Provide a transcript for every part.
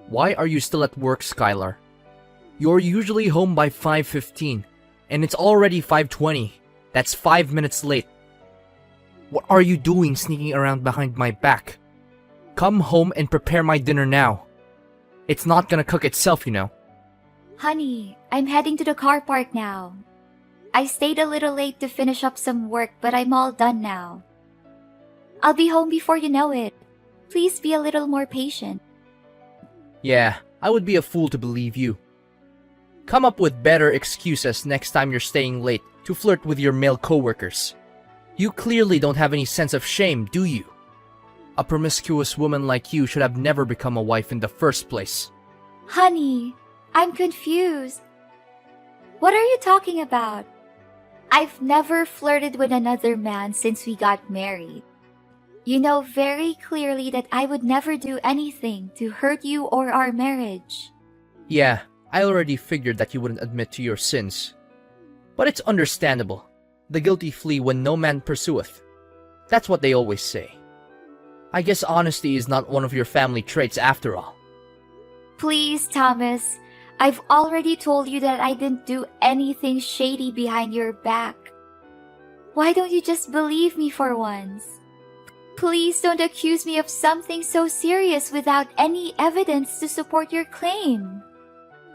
Why are you still at work, Skylar? You're usually home by 5:15, and it's already 5:20. That's 5 minutes late. What are you doing sneaking around behind my back? Come home and prepare my dinner now. It's not gonna cook itself, you know. Honey, I'm heading to the car park now. I stayed a little late to finish up some work, but I'm all done now. I'll be home before you know it. Please be a little more patient. Yeah, I would be a fool to believe you. Come up with better excuses next time you're staying late to flirt with your male coworkers. You clearly don't have any sense of shame, do you? A promiscuous woman like you should have never become a wife in the first place. Honey, I'm confused. What are you talking about? I've never flirted with another man since we got married. You know very clearly that I would never do anything to hurt you or our marriage. Yeah, I already figured that you wouldn't admit to your sins. But it's understandable. The guilty flee when no man pursueth. That's what they always say. I guess honesty is not one of your family traits after all. Please, Thomas. I've already told you that I didn't do anything shady behind your back. Why don't you just believe me for once? Please don't accuse me of something so serious without any evidence to support your claim.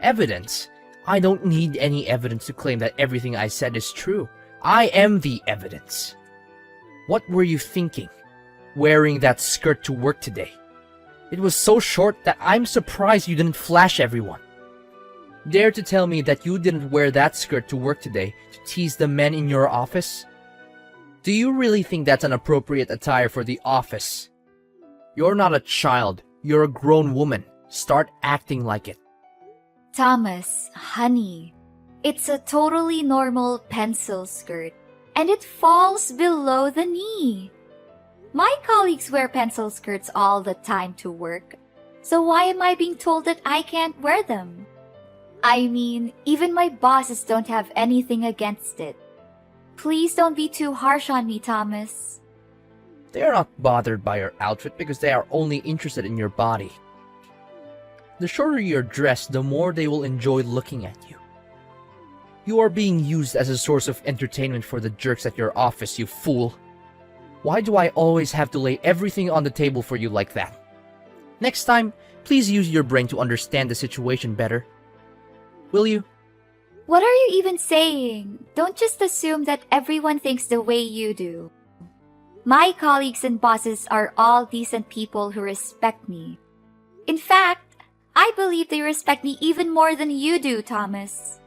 Evidence? I don't need any evidence to claim that everything I said is true. I am the evidence. What were you thinking, wearing that skirt to work today? It was so short that I'm surprised you didn't flash everyone. Dare to tell me that you didn't wear that skirt to work today to tease the men in your office? Do you really think that's an appropriate attire for the office? You're not a child. You're a grown woman. Start acting like it. Thomas, honey, it's a totally normal pencil skirt, and it falls below the knee. My colleagues wear pencil skirts all the time to work, so why am I being told that I can't wear them? I mean, even my bosses don't have anything against it. Please don't be too harsh on me, Thomas. They are not bothered by your outfit because they are only interested in your body. The shorter you're dressed, the more they will enjoy looking at you. You are being used as a source of entertainment for the jerks at your office, you fool. Why do I always have to lay everything on the table for you like that? Next time, please use your brain to understand the situation better. Will you? What are you even saying? Don't just assume that everyone thinks the way you do. My colleagues and bosses are all decent people who respect me. In fact, I believe they respect me even more than you do, Thomas.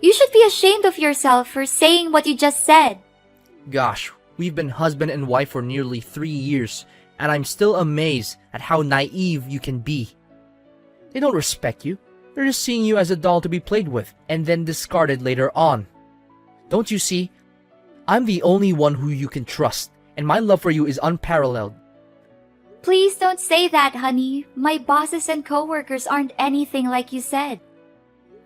You should be ashamed of yourself for saying what you just said. Gosh, we've been husband and wife for nearly 3 years, and I'm still amazed at how naive you can be. They don't respect you. They're just seeing you as a doll to be played with and then discarded later on. Don't you see? I'm the only one who you can trust, and my love for you is unparalleled. Please don't say that, honey. My bosses and coworkers aren't anything like you said.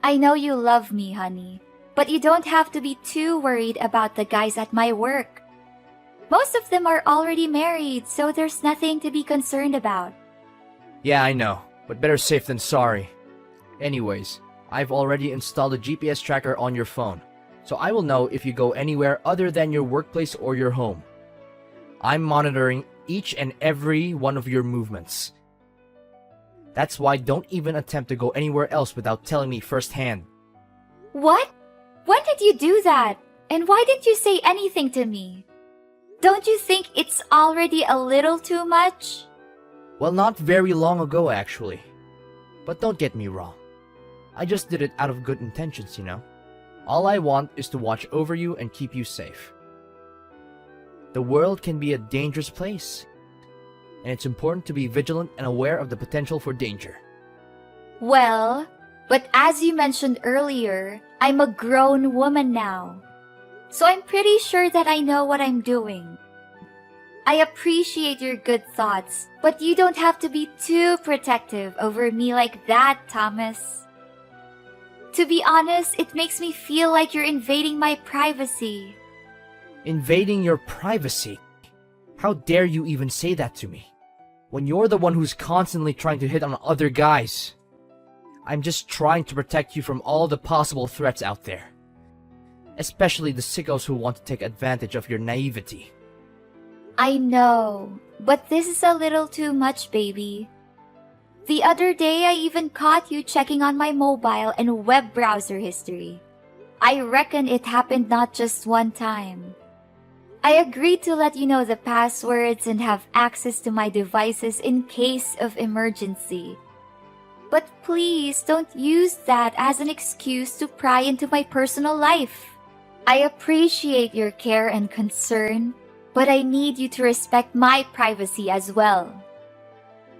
I know you love me, honey, but you don't have to be too worried about the guys at my work. Most of them are already married, so there's nothing to be concerned about. Yeah, I know, but better safe than sorry. Anyways, I've already installed a GPS tracker on your phone, so I will know if you go anywhere other than your workplace or your home. I'm monitoring each and every one of your movements. That's why don't even attempt to go anywhere else without telling me firsthand. What? When did you do that? And why didn't you say anything to me? Don't you think it's already a little too much? Well, not very long ago, actually. But don't get me wrong. I just did it out of good intentions, you know. All I want is to watch over you and keep you safe. The world can be a dangerous place, and it's important to be vigilant and aware of the potential for danger. Well, but as you mentioned earlier, I'm a grown woman now. So I'm pretty sure that I know what I'm doing. I appreciate your good thoughts, but you don't have to be too protective over me like that, Thomas. To be honest, it makes me feel like you're invading my privacy. Invading your privacy? How dare you even say that to me? when you're the one who's constantly trying to hit on other guys? I'm just trying to protect you from all the possible threats out there. Especially the sickos who want to take advantage of your naivety. I know, but this is a little too much, baby. The other day, I even caught you checking on my mobile and web browser history. I reckon it happened not just one time. I agreed to let you know the passwords and have access to my devices in case of emergency. But please don't use that as an excuse to pry into my personal life. I appreciate your care and concern, but I need you to respect my privacy as well.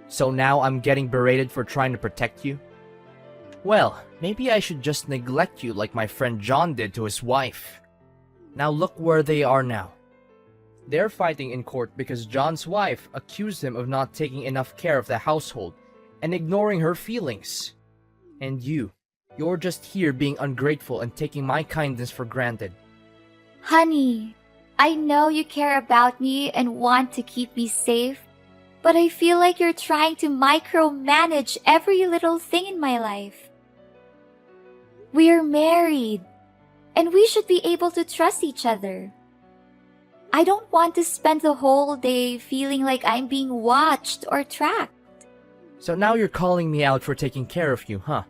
So now I'm getting berated for trying to protect you? Well, maybe I should just neglect you like my friend John did to his wife. Now look where they are now. They're fighting in court because John's wife accused him of not taking enough care of the household and ignoring her feelings. And you're just here being ungrateful and taking my kindness for granted. Honey, I know you care about me and want to keep me safe, but I feel like you're trying to micromanage every little thing in my life. We're married, and we should be able to trust each other. I don't want to spend the whole day feeling like I'm being watched or tracked. So now you're calling me out for taking care of you, huh?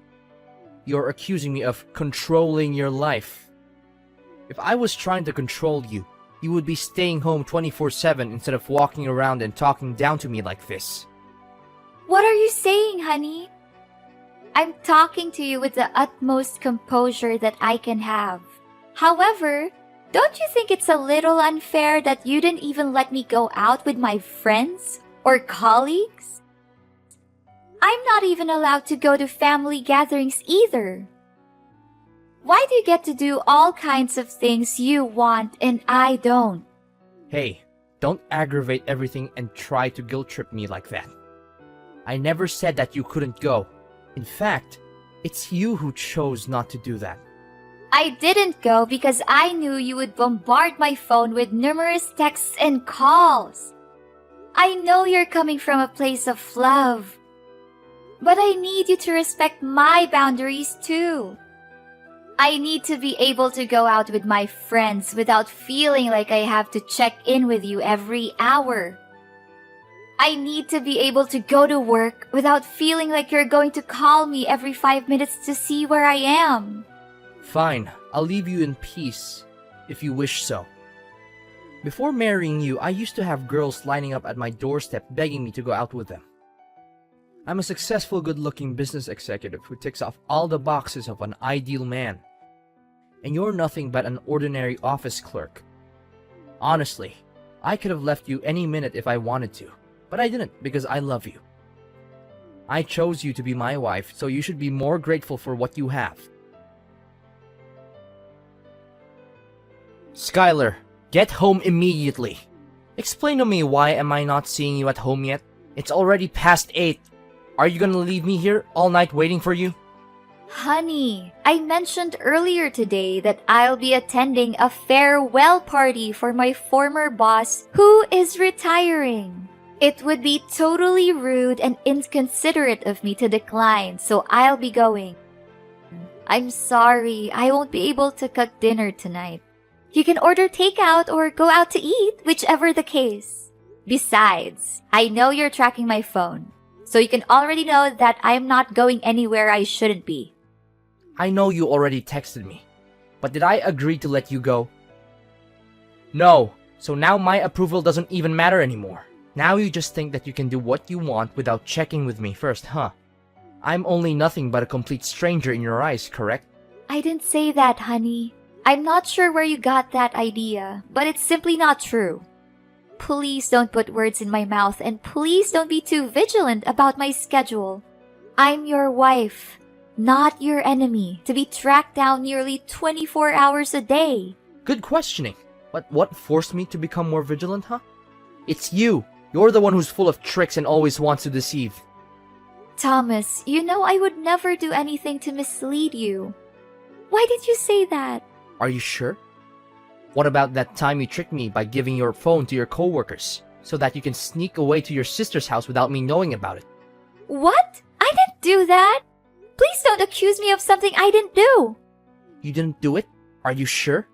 You're accusing me of controlling your life. If I was trying to control you, you would be staying home 24/7 instead of walking around and talking down to me like this. What are you saying, honey? I'm talking to you with the utmost composure that I can have. However, don't you think it's a little unfair that you didn't even let me go out with my friends or colleagues? I'm not even allowed to go to family gatherings either. Why do you get to do all kinds of things you want and I don't? Hey, don't aggravate everything and try to guilt trip me like that. I never said that you couldn't go. In fact, it's you who chose not to do that. I didn't go because I knew you would bombard my phone with numerous texts and calls. I know you're coming from a place of love, but I need you to respect my boundaries too. I need to be able to go out with my friends without feeling like I have to check in with you every hour. I need to be able to go to work without feeling like you're going to call me every 5 minutes to see where I am. Fine, I'll leave you in peace, if you wish so. Before marrying you, I used to have girls lining up at my doorstep begging me to go out with them. I'm a successful, good-looking business executive who ticks off all the boxes of an ideal man. And you're nothing but an ordinary office clerk. Honestly, I could have left you any minute if I wanted to, but I didn't because I love you. I chose you to be my wife, so you should be more grateful for what you have. Skylar, get home immediately. Explain to me, why am I not seeing you at home yet? It's already past 8. Are you gonna leave me here all night waiting for you? Honey, I mentioned earlier today that I'll be attending a farewell party for my former boss who is retiring. It would be totally rude and inconsiderate of me to decline, so I'll be going. I'm sorry, I won't be able to cook dinner tonight. You can order takeout or go out to eat, whichever the case. Besides, I know you're tracking my phone, so you can already know that I'm not going anywhere I shouldn't be. I know you already texted me, but did I agree to let you go? No, so now my approval doesn't even matter anymore. Now you just think that you can do what you want without checking with me first, huh? I'm only nothing but a complete stranger in your eyes, correct? I didn't say that, honey. I'm not sure where you got that idea, but it's simply not true. Please don't put words in my mouth, and please don't be too vigilant about my schedule. I'm your wife, not your enemy, to be tracked down nearly 24 hours a day. Good questioning. But what forced me to become more vigilant, huh? It's you. You're the one who's full of tricks and always wants to deceive. Thomas, you know I would never do anything to mislead you. Why did you say that? Are you sure? What about that time you tricked me by giving your phone to your coworkers, so that you can sneak away to your sister's house without me knowing about it. What? I didn't do that! Please don't accuse me of something I didn't do! You didn't do it? Are you sure?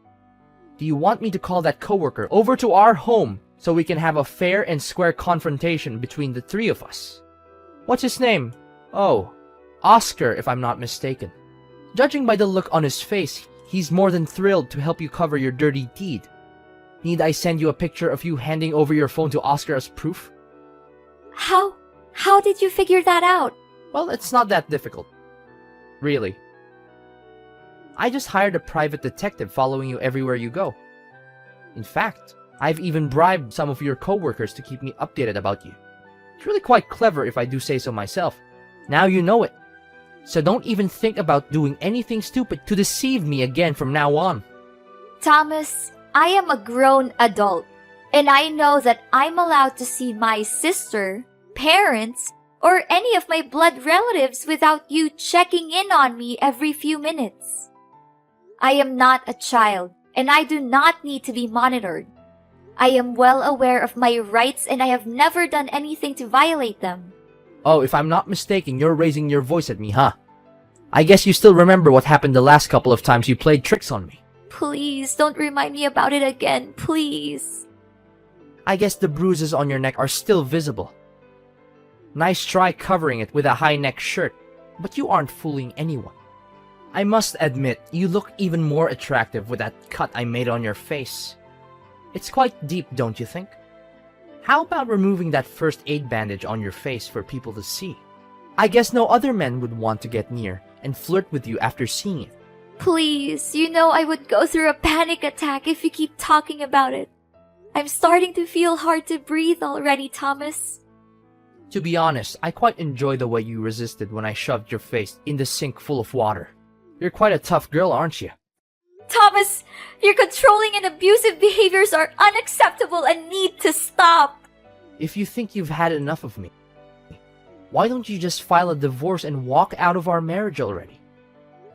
Do you want me to call that coworker over to our home so we can have a fair and square confrontation between the three of us? What's his name? Oh, Oscar, if I'm not mistaken. Judging by the look on his face, he's more than thrilled to help you cover your dirty deed. Need I send you a picture of you handing over your phone to Oscar as proof? How did you figure that out? Well, it's not that difficult. Really. I just hired a private detective following you everywhere you go. In fact, I've even bribed some of your coworkers to keep me updated about you. It's really quite clever if I do say so myself. Now you know it. So don't even think about doing anything stupid to deceive me again from now on. Thomas, I am a grown adult, and I know that I'm allowed to see my sister, parents, or any of my blood relatives without you checking in on me every few minutes. I am not a child, and I do not need to be monitored. I am well aware of my rights, and I have never done anything to violate them. Oh, if I'm not mistaken, you're raising your voice at me, huh? I guess you still remember what happened the last couple of times you played tricks on me. Please, don't remind me about it again, please. I guess the bruises on your neck are still visible. Nice try covering it with a high neck shirt, but you aren't fooling anyone. I must admit, you look even more attractive with that cut I made on your face. It's quite deep, don't you think? How about removing that first aid bandage on your face for people to see? I guess no other men would want to get near and flirt with you after seeing it. Please, you know I would go through a panic attack if you keep talking about it. I'm starting to feel hard to breathe already, Thomas. To be honest, I quite enjoy the way you resisted when I shoved your face in the sink full of water. You're quite a tough girl, aren't you? Thomas, your controlling and abusive behaviors are unacceptable and need to stop. If you think you've had enough of me, why don't you just file a divorce and walk out of our marriage already?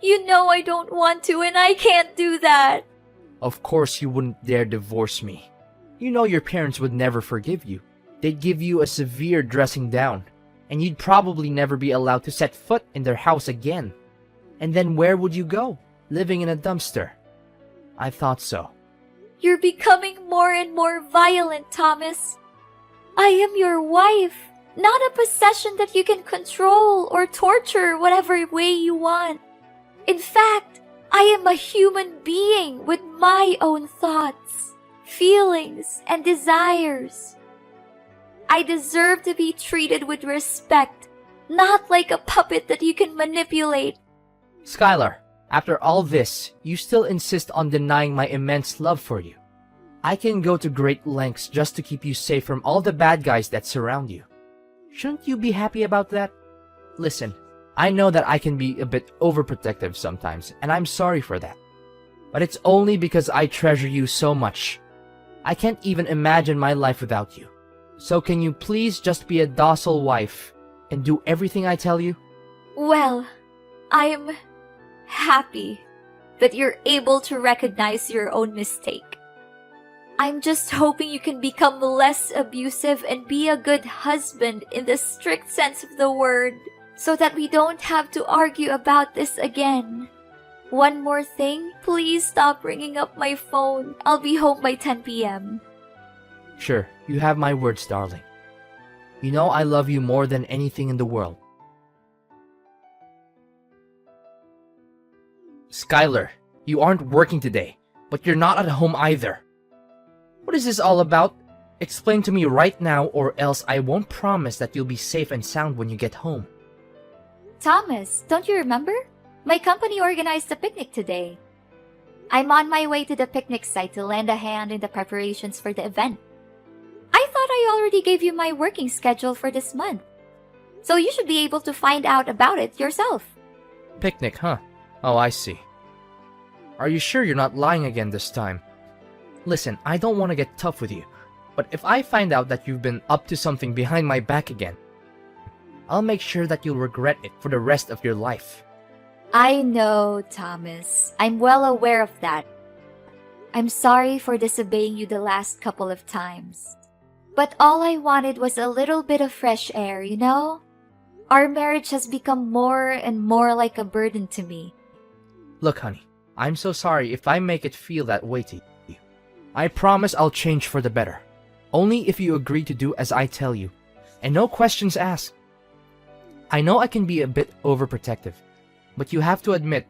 You know I don't want to, and I can't do that. Of course you wouldn't dare divorce me. You know your parents would never forgive you. They'd give you a severe dressing down, and you'd probably never be allowed to set foot in their house again. And then where would you go? Living in a dumpster. I thought so. You're becoming more and more violent, Thomas. I am your wife, not a possession that you can control or torture whatever way you want. In fact, I am a human being with my own thoughts, feelings, and desires. I deserve to be treated with respect, not like a puppet that you can manipulate. Skylar, after all this, you still insist on denying my immense love for you. I can go to great lengths just to keep you safe from all the bad guys that surround you. Shouldn't you be happy about that? Listen, I know that I can be a bit overprotective sometimes, and I'm sorry for that. But it's only because I treasure you so much. I can't even imagine my life without you. So can you please just be a docile wife and do everything I tell you? Well, I'm happy that you're able to recognize your own mistake. I'm just hoping you can become less abusive and be a good husband in the strict sense of the word, so that we don't have to argue about this again. One more thing, please stop ringing up my phone. I'll be home by 10 p.m. Sure, you have my words, darling. You know I love you more than anything in the world. Skylar, you aren't working today, but you're not at home either. What is this all about? Explain to me right now, or else I won't promise that you'll be safe and sound when you get home. Thomas, don't you remember? My company organized a picnic today. I'm on my way to the picnic site to lend a hand in the preparations for the event. I thought I already gave you my working schedule for this month, so you should be able to find out about it yourself. Picnic, huh? Oh, I see. Are you sure you're not lying again this time? Listen, I don't want to get tough with you, but if I find out that you've been up to something behind my back again, I'll make sure that you'll regret it for the rest of your life. I know, Thomas. I'm well aware of that. I'm sorry for disobeying you the last couple of times. But all I wanted was a little bit of fresh air, you know? Our marriage has become more and more like a burden to me. Look, honey, I'm so sorry if I make it feel that way to you. I promise I'll change for the better. Only if you agree to do as I tell you, and no questions asked. I know I can be a bit overprotective, but you have to admit,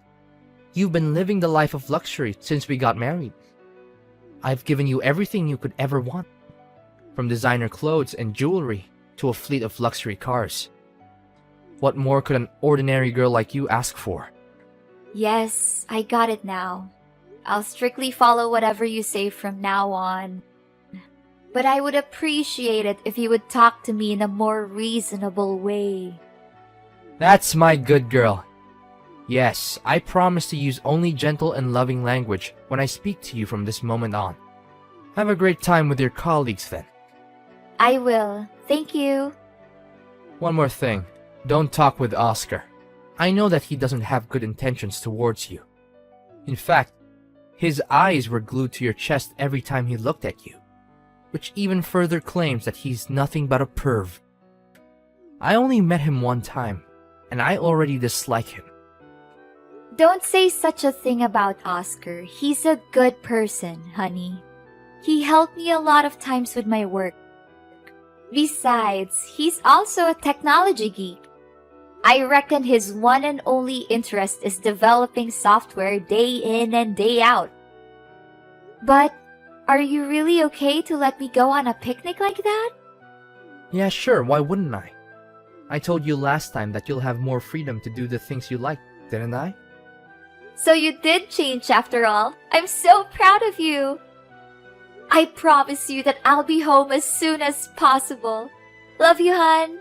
you've been living the life of luxury since we got married. I've given you everything you could ever want, from designer clothes and jewelry to a fleet of luxury cars. What more could an ordinary girl like you ask for? Yes, I got it now. I'll strictly follow whatever you say from now on. But I would appreciate it if you would talk to me in a more reasonable way. That's my good girl. Yes, I promise to use only gentle and loving language when I speak to you from this moment on. Have a great time with your colleagues then. I will. Thank you. One more thing. Don't talk with Oscar. I know that he doesn't have good intentions towards you. In fact, his eyes were glued to your chest every time he looked at you, which even further claims that he's nothing but a perv. I only met him one time, and I already dislike him. Don't say such a thing about Oscar. He's a good person, honey. He helped me a lot of times with my work. Besides, he's also a technology geek. I reckon his one and only interest is developing software day in and day out. But are you really okay to let me go on a picnic like that? Yeah, sure, why wouldn't I? I told you last time that you'll have more freedom to do the things you like, didn't I? So you did change after all. I'm so proud of you. I promise you that I'll be home as soon as possible. Love you, hon.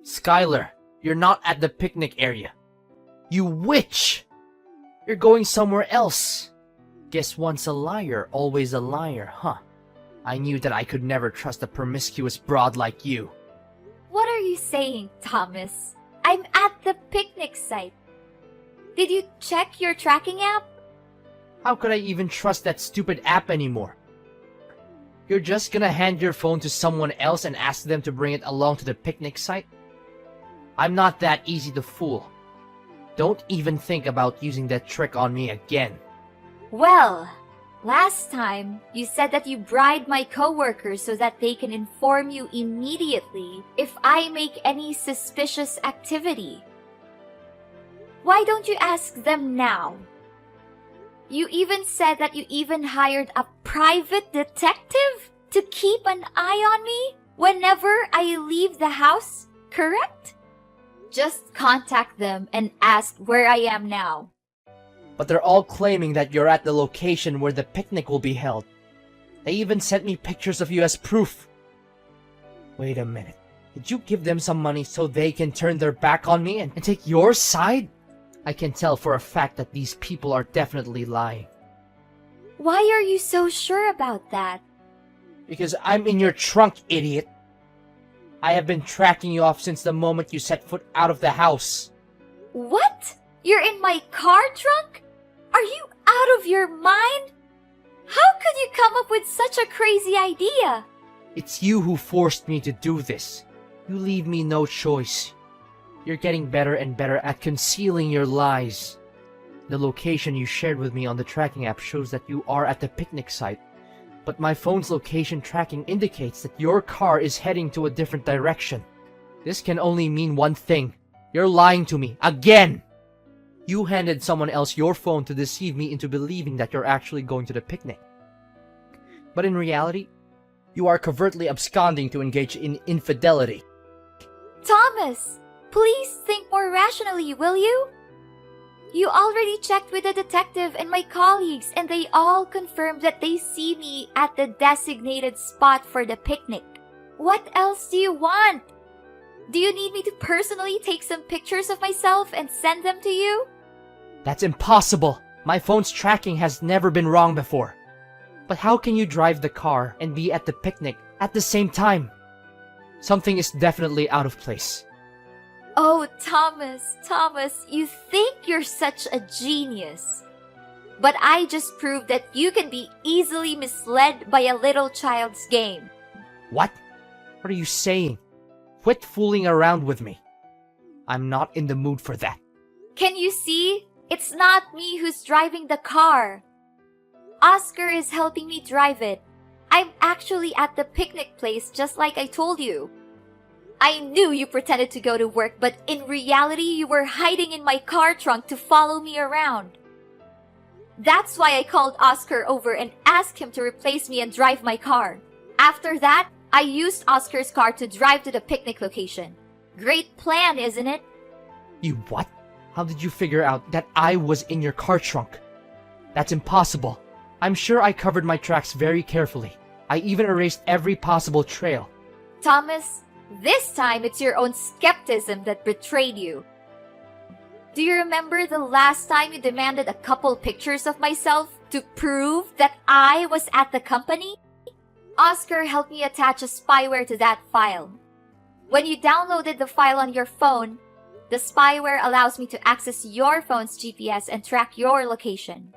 Skylar, you're not at the picnic area. You witch! You're going somewhere else. Guess once a liar, always a liar, huh? I knew that I could never trust a promiscuous broad like you. What are you saying, Thomas? I'm at the picnic site. Did you check your tracking app? How could I even trust that stupid app anymore? You're just gonna hand your phone to someone else and ask them to bring it along to the picnic site? I'm not that easy to fool. Don't even think about using that trick on me again. Well, last time you said that you bribed my coworkers so that they can inform you immediately if I make any suspicious activity. Why don't you ask them now? You even said that you even hired a private detective to keep an eye on me whenever I leave the house, correct? Just contact them and ask where I am now. But they're all claiming that you're at the location where the picnic will be held. They even sent me pictures of you as proof. Wait a minute. Did you give them some money so they can turn their back on me and take your side? I can tell for a fact that these people are definitely lying. Why are you so sure about that? Because I'm in your trunk, idiot. I have been tracking you off since the moment you set foot out of the house. What? You're in my car trunk? Are you out of your mind? How could you come up with such a crazy idea? It's you who forced me to do this. You leave me no choice. You're getting better and better at concealing your lies. The location you shared with me on the tracking app shows that you are at the picnic site, but my phone's location tracking indicates that your car is heading to a different direction. This can only mean one thing. You're lying to me, again! You handed someone else your phone to deceive me into believing that you're actually going to the picnic. But in reality, you are covertly absconding to engage in infidelity. Thomas, please think more rationally, will you? You already checked with the detective and my colleagues, and they all confirmed that they see me at the designated spot for the picnic. What else do you want? Do you need me to personally take some pictures of myself and send them to you? That's impossible. My phone's tracking has never been wrong before. But how can you drive the car and be at the picnic at the same time? Something is definitely out of place. Oh, Thomas, you think you're such a genius. But I just proved that you can be easily misled by a little child's game. What? What are you saying? Quit fooling around with me. I'm not in the mood for that. Can you see? It's not me who's driving the car. Oscar is helping me drive it. I'm actually at the picnic place just like I told you. I knew you pretended to go to work, but in reality you were hiding in my car trunk to follow me around. That's why I called Oscar over and asked him to replace me and drive my car. After that, I used Oscar's car to drive to the picnic location. Great plan, isn't it? You what? How did you figure out that I was in your car trunk? That's impossible. I'm sure I covered my tracks very carefully. I even erased every possible trail. Thomas, this time it's your own skepticism that betrayed you. Do you remember the last time you demanded a couple pictures of myself to prove that I was at the company? Oscar helped me attach a spyware to that file. When you downloaded the file on your phone, the spyware allows me to access your phone's GPS and track your location.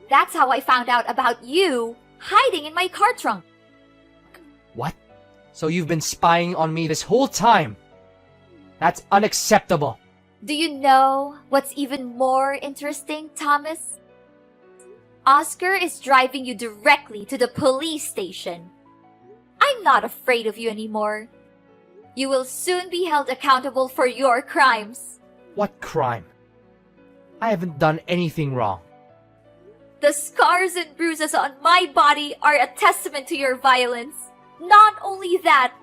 That's how I found out about you hiding in my car trunk. What? So you've been spying on me this whole time? That's unacceptable. Do you know what's even more interesting, Thomas? Oscar is driving you directly to the police station. I'm not afraid of you anymore. You will soon be held accountable for your crimes. What crime? I haven't done anything wrong. The scars and bruises on my body are a testament to your violence. Not only that,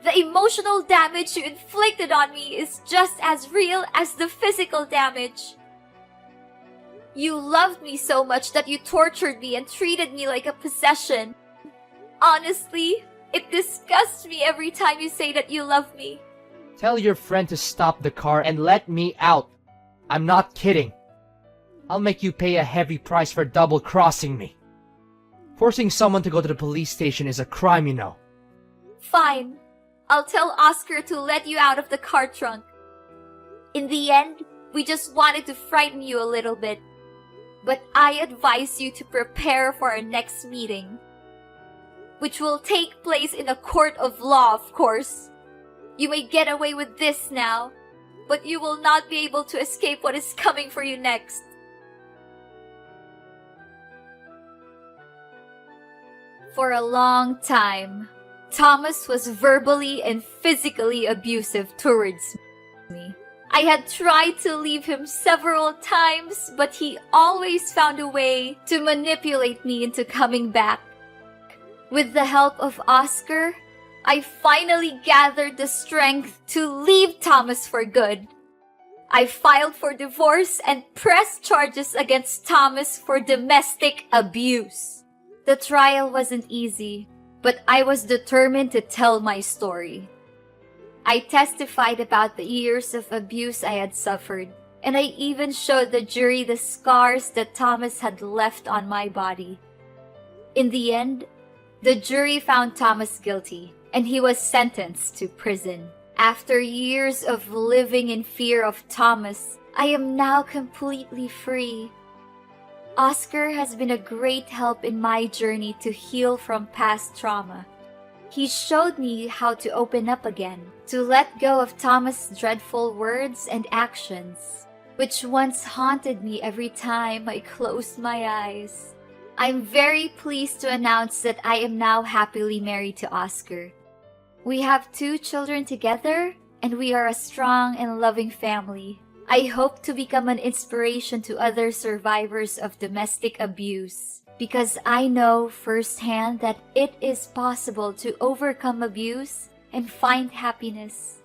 the emotional damage you inflicted on me is just as real as the physical damage. You loved me so much that you tortured me and treated me like a possession. Honestly, it disgusts me every time you say that you love me. Tell your friend to stop the car and let me out. I'm not kidding. I'll make you pay a heavy price for double-crossing me. Forcing someone to go to the police station is a crime, you know. Fine. I'll tell Oscar to let you out of the car trunk. In the end, we just wanted to frighten you a little bit. But I advise you to prepare for our next meeting, which will take place in a court of law, of course. You may get away with this now, but you will not be able to escape what is coming for you next. For a long time, Thomas was verbally and physically abusive towards me. I had tried to leave him several times, but he always found a way to manipulate me into coming back. With the help of Oscar, I finally gathered the strength to leave Thomas for good. I filed for divorce and pressed charges against Thomas for domestic abuse. The trial wasn't easy, but I was determined to tell my story. I testified about the years of abuse I had suffered, and I even showed the jury the scars that Thomas had left on my body. In the end, the jury found Thomas guilty, and he was sentenced to prison. After years of living in fear of Thomas, I am now completely free. Oscar has been a great help in my journey to heal from past trauma. He showed me how to open up again, to let go of Thomas' dreadful words and actions, which once haunted me every time I closed my eyes. I'm very pleased to announce that I am now happily married to Oscar. We have 2 children together, and we are a strong and loving family. I hope to become an inspiration to other survivors of domestic abuse, because I know firsthand that it is possible to overcome abuse and find happiness.